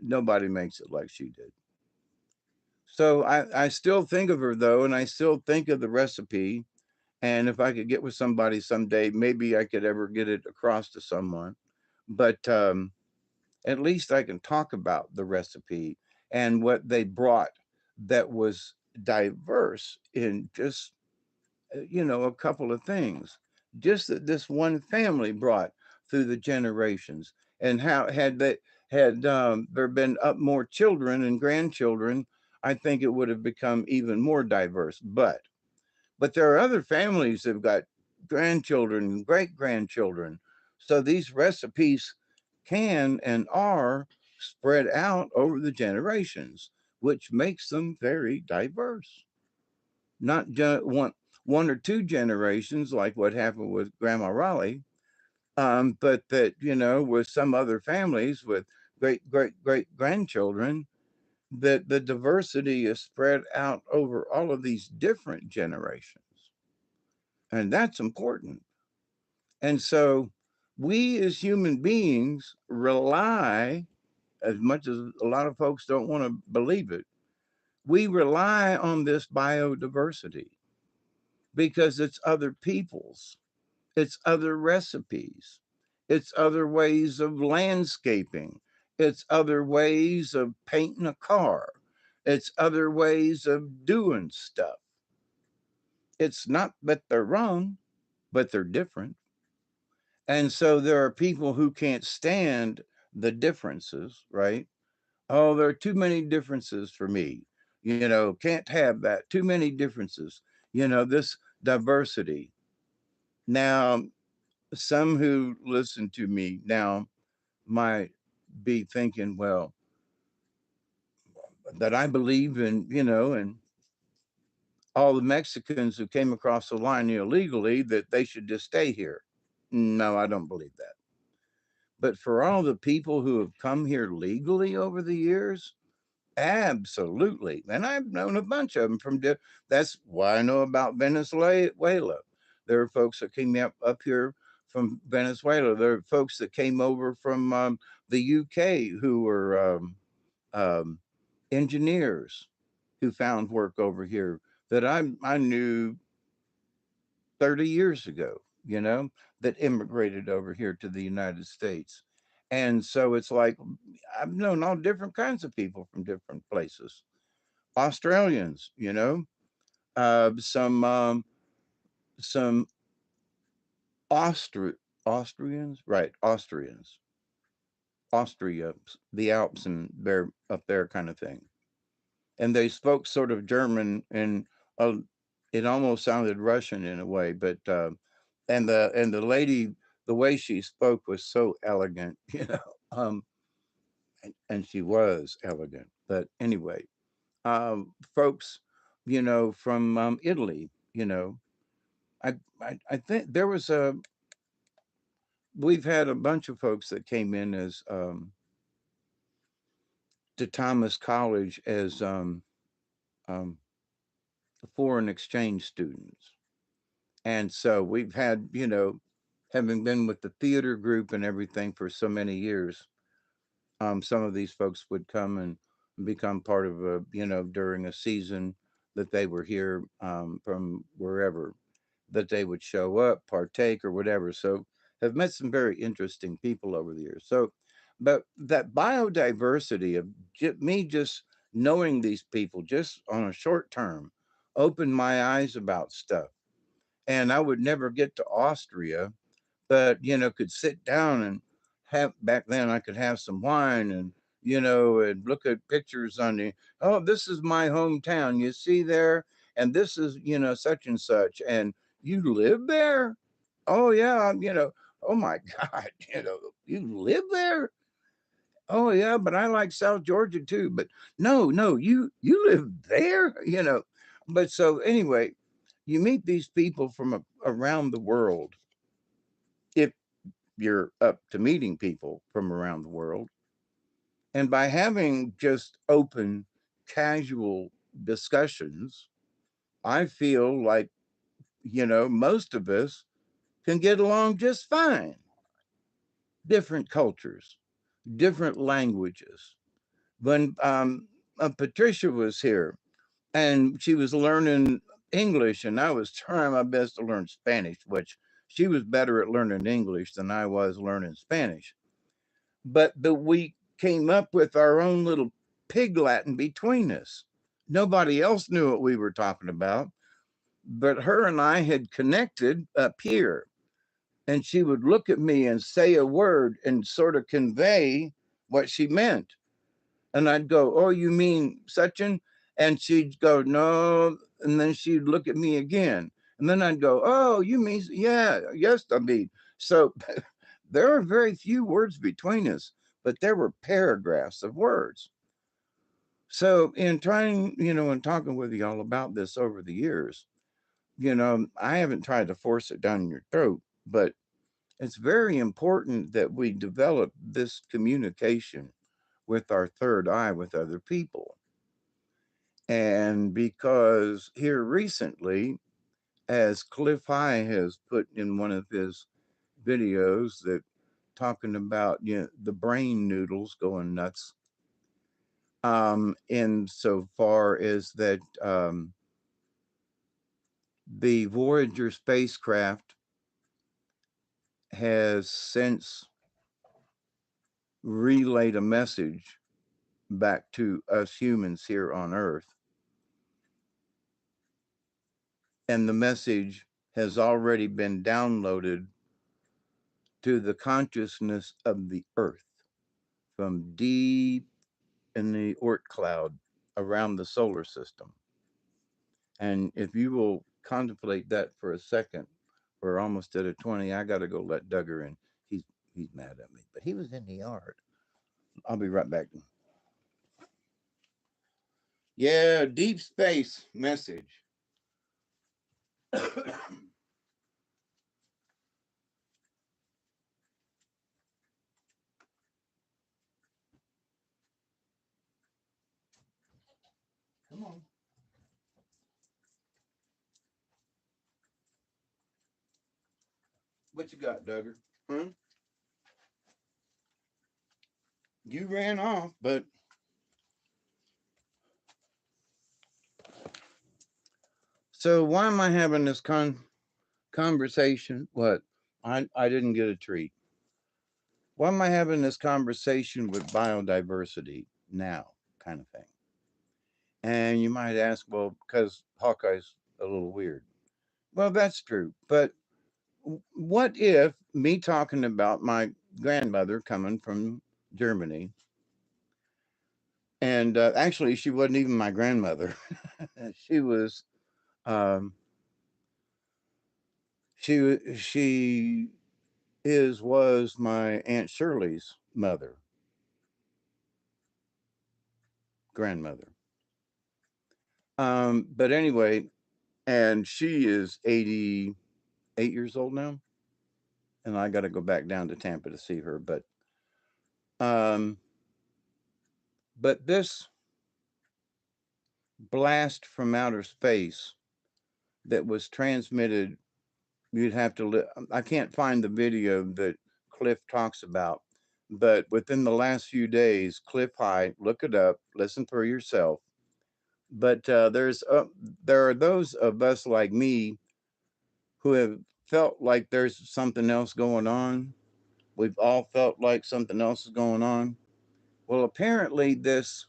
nobody makes it like she did. So I still think of her though, and I still think of the recipe. And if I could get with somebody someday, maybe I could ever get it across to someone. But at least I can talk about the recipe and what they brought that was diverse in just a couple of things just that this one family brought through the generations. and how had there been up more children and grandchildren, I think it would have become even more diverse. But there are other families that have got grandchildren and great grandchildren. So these recipes can and are spread out over the generations, which makes them very diverse. Not just one or two generations like what happened with Grandma Raleigh, but that, with some other families with great grandchildren, that the diversity is spread out over all of these different generations. And that's important. And so we as human beings rely, as much as a lot of folks don't want to believe it, we rely on this biodiversity because it's other people's, it's other recipes, it's other ways of landscaping, it's other ways of painting a car, it's other ways of doing stuff. It's not that they're wrong, but they're different. And so there are people who can't stand the differences, right? Oh, there are too many differences for me. Can't have that. Too many differences. This diversity. Now, some who listen to me now might be thinking, well, that I believe in, and all the Mexicans who came across the line illegally, that they should just stay here. No, I don't believe that. But for all the people who have come here legally over the years, absolutely. And I've known a bunch of them that's why I know about Venezuela. There are folks that came up here from Venezuela. There are folks that came over from the UK who were um, engineers who found work over here that I knew 30 years ago, that immigrated over here to the United States. And so it's like I've known all different kinds of people from different places. Australians, some Austrians, right? Austria, the Alps, and they're up there, kind of thing. And they spoke sort of German, and uh, it almost sounded Russian in a way. But and the lady, the way she spoke was so elegant, and she was elegant. But anyway, folks, from Italy, I think there was we've had a bunch of folks that came in as to Thomas College as um, foreign exchange students. And so we've had, having been with the theater group and everything for so many years, some of these folks would come and become part of during a season that they were here from wherever, that they would show up, partake, or whatever. So have met some very interesting people over the years. So, but that biodiversity of me just knowing these people just on a short term opened my eyes about stuff. And I would never get to Austria, but could sit down and have, back then I could have some wine and and look at pictures on the, oh, this is my hometown, you see there, and this is such and such, and you live there. Oh yeah, oh my God, you live there. Oh yeah, but I like South Georgia too. But no, you live there, But so anyway, you meet these people from around the world, if you're up to meeting people from around the world. And by having just open, casual discussions, I feel like, most of us can get along just fine. Different cultures, different languages. When Patricia was here and she was learning English, and I was trying my best to learn Spanish, which she was better at learning English than I was learning Spanish. But we came up with our own little pig Latin between us. Nobody else knew what we were talking about, but her and I had connected up here. and she would look at me and say a word and sort of convey what she meant. And I'd go, "Oh, you mean such and she'd go, "No." And then she'd look at me again. And then I'd go, "Oh, you mean, yeah, yes, I mean." So there are very few words between us, but there were paragraphs of words. So in trying, and talking with y'all about this over the years, I haven't tried to force it down your throat, but it's very important that we develop this communication with our third eye with other people. And because here recently, as Cliff High has put in one of his videos that talking about the brain noodles going nuts, in so far as that the Voyager spacecraft has since relayed a message back to us humans here on Earth. And the message has already been downloaded to the consciousness of the Earth from deep in the Oort cloud around the solar system. And if you will contemplate that for a second, we're almost at a 20. I got to go let Duggar in. He's mad at me, but he was in the yard. I'll be right back. Yeah, deep space message. Come on. What you got, Duggar? Hmm? You ran off, but so why am I having this conversation? What? I didn't get a treat. Why am I having this conversation with biodiversity now, kind of thing? And you might ask, well, because Hawkeye's a little weird. Well, that's true. But what if me talking about my grandmother coming from Germany, and actually she wasn't even my grandmother. she was um, she is was my Aunt Shirley's mother, grandmother. But anyway, and she is 88 years old now, and I got to go back down to Tampa to see her. Um, but this blast from outer space that was transmitted, you'd have to. I can't find the video that Cliff talks about, but within the last few days, Cliff High, look it up, listen for yourself. But there are those of us like me who have felt like there's something else going on. We've all felt like something else is going on. Well, apparently, this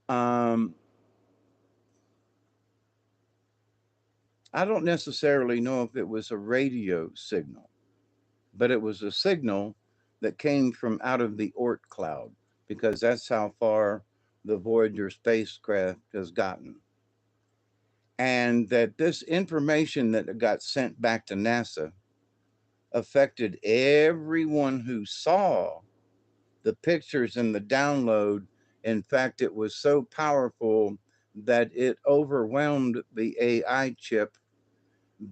um, I don't necessarily know if it was a radio signal, but it was a signal that came from out of the Oort cloud because that's how far the Voyager spacecraft has gotten. And that this information that got sent back to NASA affected everyone who saw the pictures and the download. In fact, it was so powerful that it overwhelmed the AI chip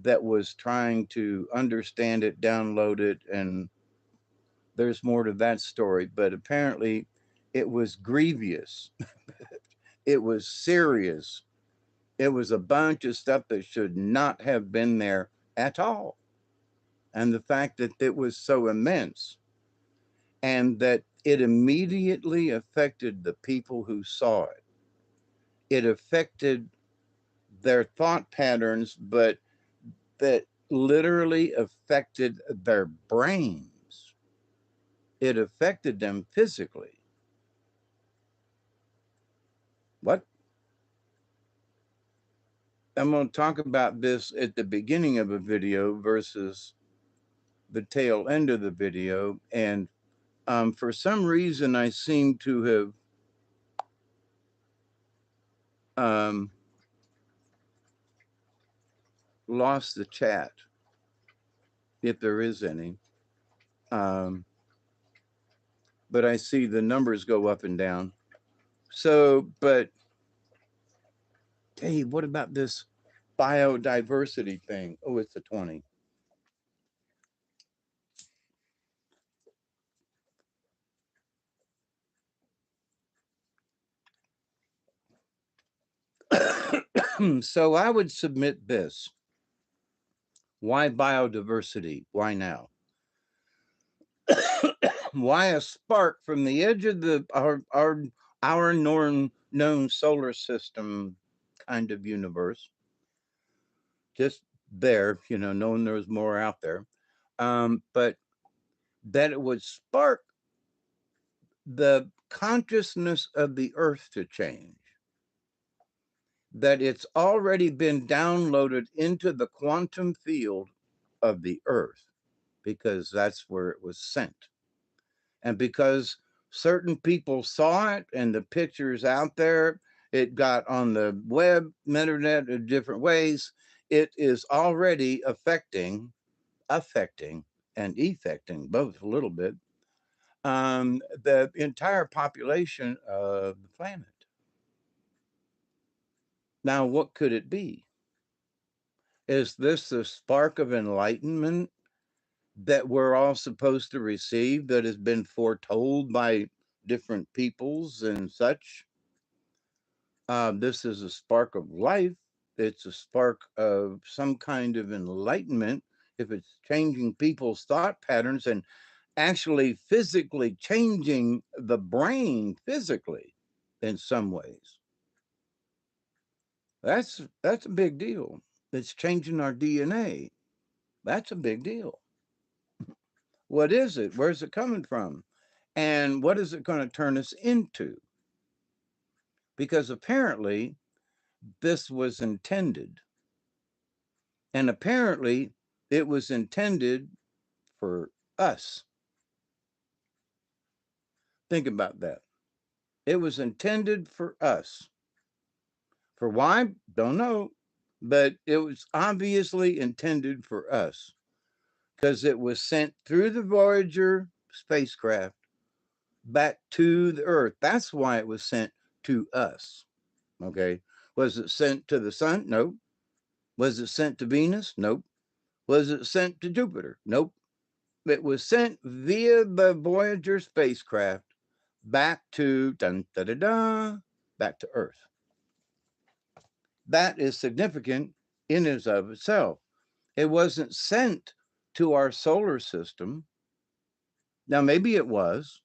that was trying to understand it, download it, and there's more to that story. But apparently, it was grievous, it was serious, it was a bunch of stuff that should not have been there at all. And the fact that it was so immense and that it immediately affected the people who saw it. It affected their thought patterns, but that literally affected their brains. It affected them physically. What? I'm going to talk about this at the beginning of a video versus the tail end of the video. And for some reason, I seem to have um, lost the chat, if there is any. Um, but I see the numbers go up and down. So, but hey, what about this biodiversity thing? Oh, it's a 20. So I would submit this. Why biodiversity? Why now? Why a spark from the edge of our known solar system kind of universe? Just there, knowing there's more out there. But that it would spark the consciousness of the earth to change, that it's already been downloaded into the quantum field of the earth because that's where it was sent. And because certain people saw it and the pictures out there, it got on the web, internet in different ways. It is already affecting, and effecting both a little bit the entire population of the planet. Now, what could it be? Is this the spark of enlightenment that we're all supposed to receive that has been foretold by different peoples and such? This is a spark of life. It's a spark of some kind of enlightenment. If it's changing people's thought patterns and actually physically changing the brain physically in some ways, that's a big deal. It's changing our DNA. That's a big deal. What is it? Where's it coming from? And what is it going to turn us into? Because apparently this was intended. And apparently it was intended for us. Think about that. It was intended for us. For why? Don't know. But it was obviously intended for us because it was sent through the Voyager spacecraft back to the Earth. That's why it was sent to us. Okay. Was it sent to the sun? Nope. Was it sent to Venus? Nope. Was it sent to Jupiter? Nope. It was sent via the Voyager spacecraft back to dun, da, da, da, back to Earth. That is significant in and of itself. It wasn't sent to our solar system. Now, maybe it was,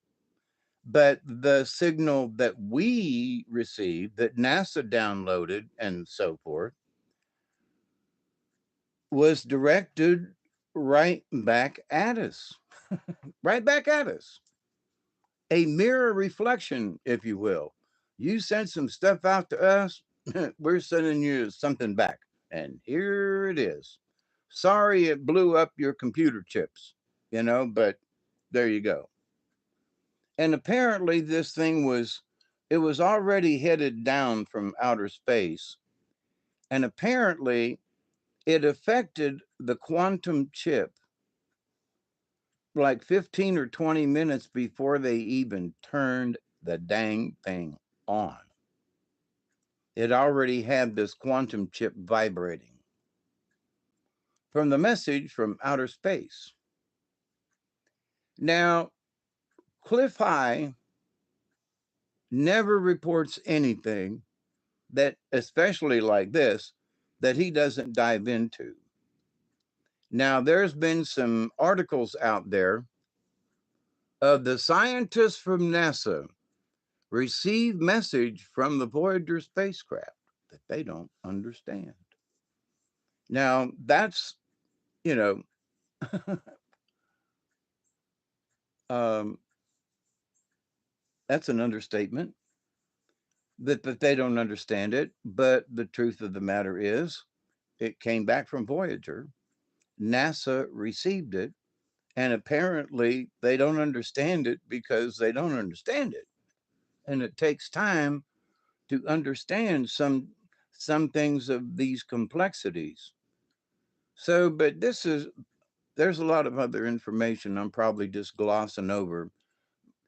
but the signal that we received, that NASA downloaded and so forth, was directed right back at us, right back at us. A mirror reflection, if you will. You sent some stuff out to us, we're sending you something back. And here it is. Sorry it blew up your computer chips, but there you go. And apparently this thing it was already headed down from outer space. And apparently it affected the quantum chip like 15 or 20 minutes before they even turned the dang thing on. It already had this quantum chip vibrating from the message from outer space. Now, Cliff High never reports anything that, especially like this, that he doesn't dive into. Now, there's been some articles out there of the scientists from NASA receive message from the Voyager spacecraft that they don't understand. Now, that's, you know, um, that's an understatement. that they don't understand it. But the truth of the matter is, it came back from Voyager. NASA received it, and apparently they don't understand it because they don't understand it. And it takes time to understand some things of these complexities. So, but there's a lot of other information I'm probably just glossing over.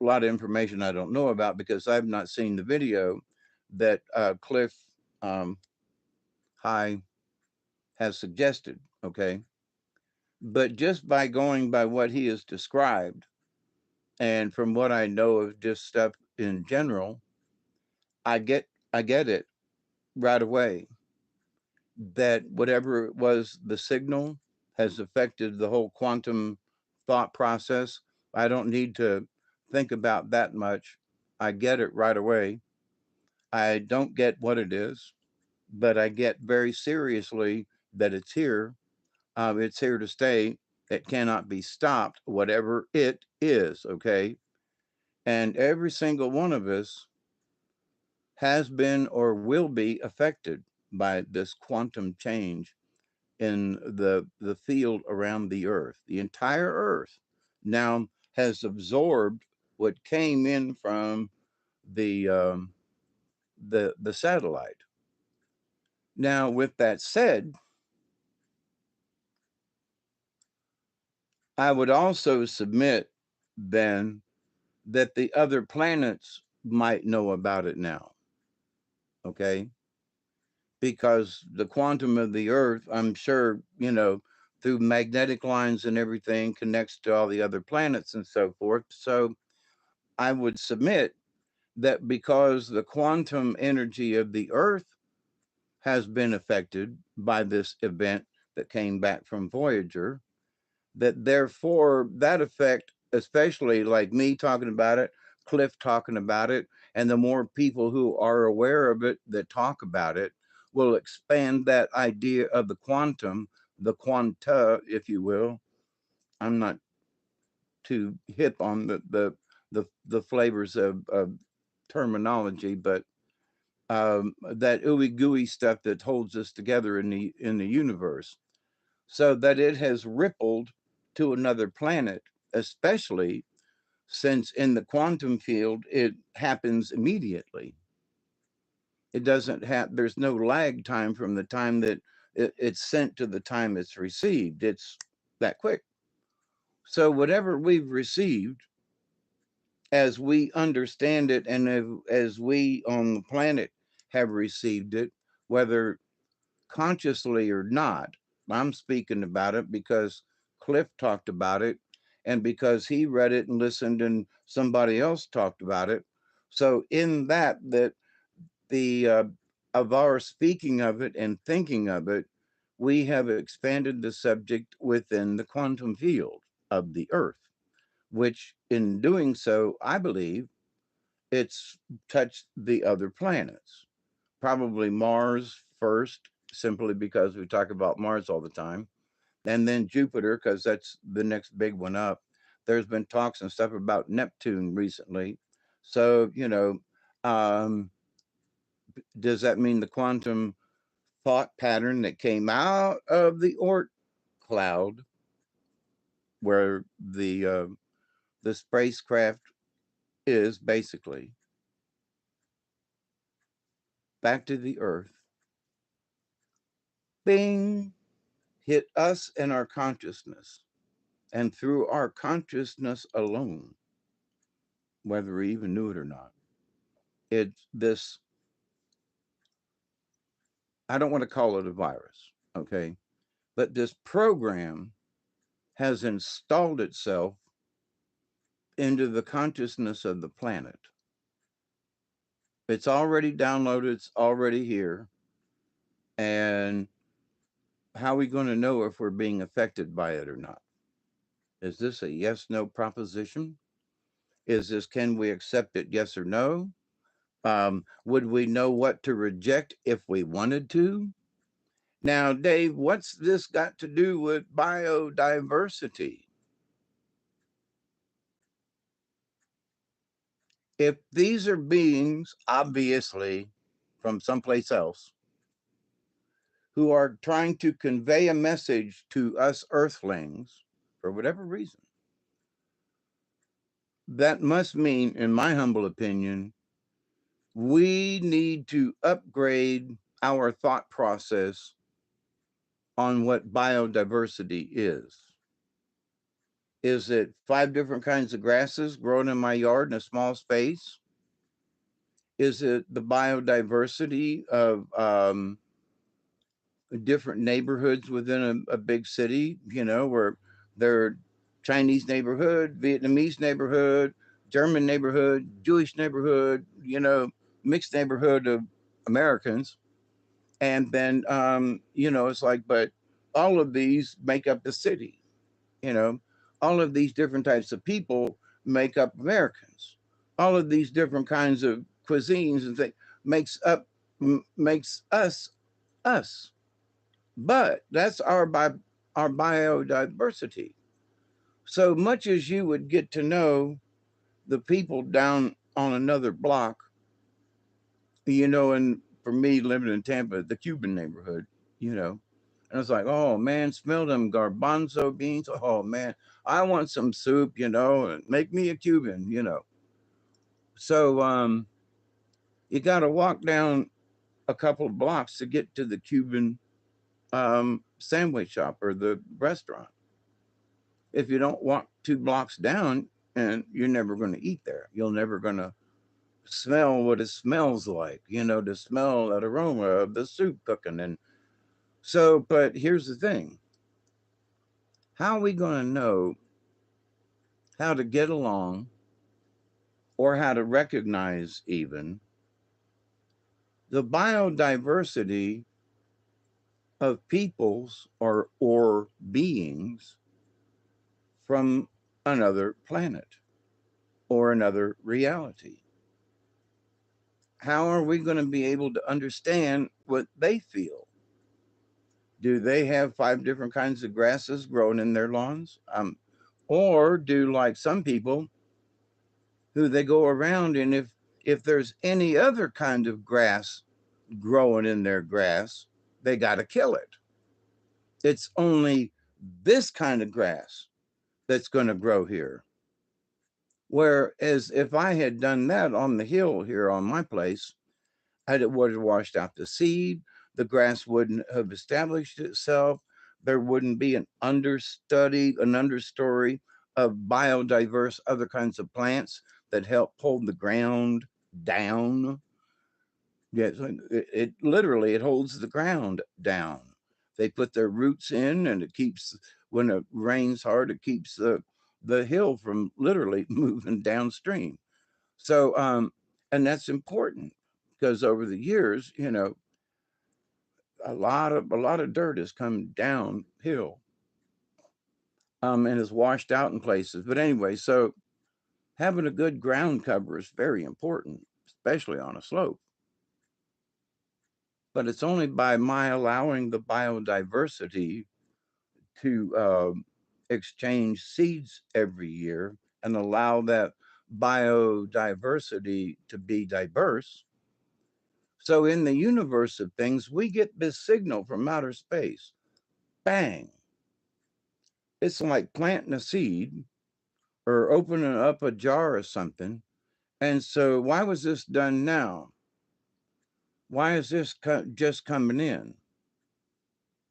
A lot of information I don't know about because I've not seen the video that Cliff um, High has suggested. Okay, but just by going by what he has described, and from what I know of just stuff in general, I get it right away that whatever it was, the signal has affected the whole quantum thought process. I don't need to think about that much. I get it right away. I don't get what it is, but I get very seriously that it's here. It's here to stay. It cannot be stopped, whatever it is. Okay. And every single one of us has been or will be affected by this quantum change in the field around the earth. The entire earth now has absorbed what came in from the the satellite. Now, with that said, I would also submit then that the other planets might know about it now. Okay, because the quantum of the earth, I'm sure, through magnetic lines and everything connects to all the other planets and so forth. So I would submit that because the quantum energy of the earth has been affected by this event that came back from Voyager, that therefore that effect, especially like me talking about it, Cliff talking about it, and the more people who are aware of it that talk about it, will expand that idea of the quantum, the quanta, if you will. I'm not too hip on the flavors of terminology, but that ooey gooey stuff that holds us together in the universe, so that it has rippled to another planet, especially since in the quantum field it happens immediately. It doesn't have there's no lag time from the time that it's sent to the time it's received. It's that quick. So whatever we've received, as we understand it, and as we on the planet have received it, whether consciously or not. I'm speaking about it because Cliff talked about it and because he read it and listened and somebody else talked about it. So in that the of our speaking of it and thinking of it, we have expanded the subject within the quantum field of the earth, which in doing so, I believe it's touched the other planets, probably Mars first, simply because we talk about Mars all the time, and then Jupiter, because that's the next big one up. There's been talks and stuff about Neptune recently. So, um, does that mean the quantum thought pattern that came out of the Oort cloud, where the spacecraft is basically back to the Earth, bing, hit us and our consciousness, and through our consciousness alone, whether we even knew it or not. It's this, I don't want to call it a virus, okay? But this program has installed itself into the consciousness of the planet. It's already downloaded, it's already here. And how are we going to know if we're being affected by it or not? Is this a yes no proposition? Is this can we accept it yes or no? Would we know what to reject if we wanted to? Now, Dave, what's this got to do with biodiversity? If these are beings, obviously from someplace else, who are trying to convey a message to us earthlings for whatever reason, that must mean, in my humble opinion, we need to upgrade our thought process on what biodiversity is. Is it 5 different kinds of grasses growing in my yard in a small space? Is it the biodiversity of different neighborhoods within a big city, where there are Chinese neighborhood, Vietnamese neighborhood, German neighborhood, Jewish neighborhood, mixed neighborhood of Americans. And then, it's like, but all of these make up the city, you know, all of these different types of people make up Americans. All of these different kinds of cuisines and things makes us us. But that's our biodiversity. So much as you would get to know the people down on another block, and for me living in Tampa, the Cuban neighborhood, you know, and it's like, oh man, smell them garbanzo beans. Oh man, I want some soup, and make me a Cuban. So you got to walk down a couple of blocks to get to the Cuban sandwich shop or the restaurant. If you don't walk 2 blocks down, and you're never going to eat there. You're never going to smell what it smells like, the smell, that aroma of the soup cooking. And so, but here's the thing, how are we going to know how to get along or how to recognize even the biodiversity of peoples or beings from another planet or another reality? How are we going to be able to understand what they feel? Do they have 5 different kinds of grasses growing in their lawns? Or do, like some people, who they go around, and if there's any other kind of grass growing in their grass, they got to kill it. It's only this kind of grass that's going to grow here. Whereas if I had done that on the hill here on my place, it would have washed out the seed. The grass wouldn't have established itself. There wouldn't be an understory of biodiverse other kinds of plants that help hold the ground down. Yes, it literally it holds the ground down. They put their roots in, and it keeps, when it rains hard, it keeps the hill from literally moving downstream. So, and that's important because over the years, a lot of dirt has come downhill, and is washed out in places. But anyway, so having a good ground cover is very important, especially on a slope. But it's only by my allowing the biodiversity to exchange seeds every year and allow that biodiversity to be diverse. So in the universe of things, we get this signal from outer space. Bang. It's like planting a seed or opening up a jar or something. And so why was this done now? Why is this just coming in?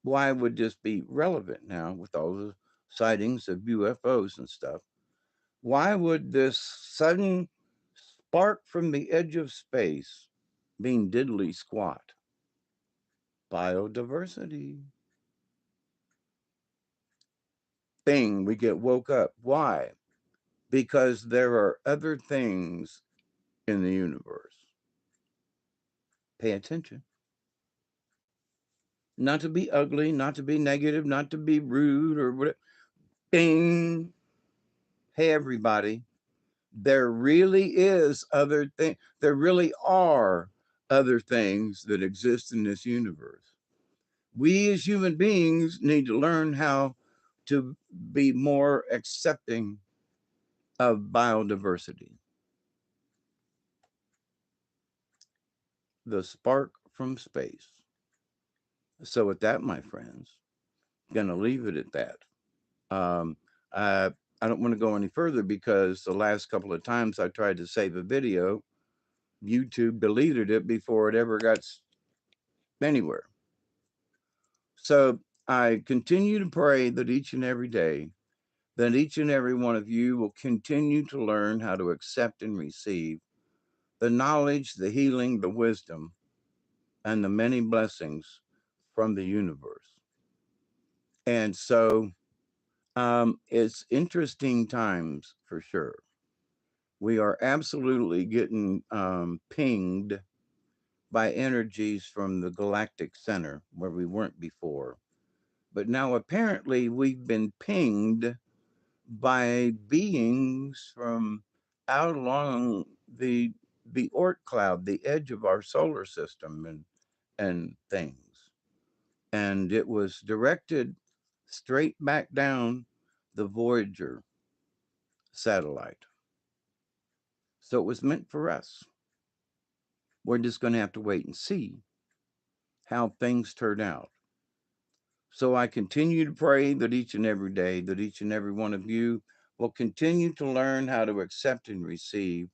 Why would this be relevant now with all the sightings of UFOs and stuff? Why would this sudden spark from the edge of space mean diddly squat? Biodiversity. Thing, we get woke up. Why? Because there are other things in the universe. Pay attention. Not to be ugly, not to be negative, not to be rude or whatever. Bing. Hey, everybody. There really is other things. There really are other things that exist in this universe. We as human beings need to learn how to be more accepting of biodiversity. the spark from space. So, with that, my friends, gonna leave it at that. Um, I, I don't want to go any further because the last couple of times I tried to save a video, YouTube deleted it before it ever got anywhere. So I continue to pray that each and every day, that each and every one of you will continue to learn how to accept and receive the knowledge, the healing, the wisdom, and the many blessings from the universe. And so it's interesting times for sure. We are absolutely getting pinged by energies from the galactic center where we weren't before. But now apparently we've been pinged by beings from out along the Oort cloud, the edge of our solar system and things. And it was directed straight back down the Voyager satellite. So it was meant for us. We're just going to have to wait and see how things turn out. So I continue to pray that each and every day, that each and every one of you will continue to learn how to accept and receive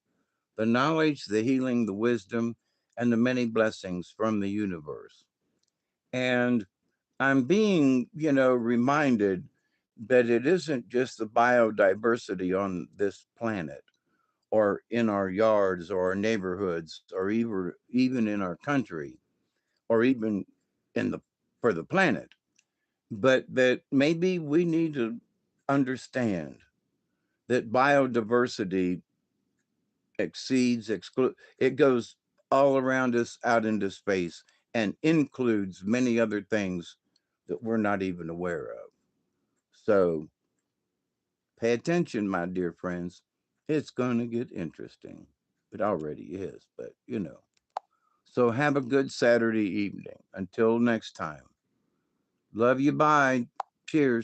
the knowledge, the healing, the wisdom, and the many blessings from the universe. And I'm being, reminded that it isn't just the biodiversity on this planet or in our yards or our neighborhoods or even in our country or even in the for the planet, but that maybe we need to understand that biodiversity it goes all around us out into space and includes many other things that we're not even aware of. So pay attention, my dear friends. It's going to get interesting. It already is, but. So have a good Saturday evening. Until next time. Love you. Bye. Cheers.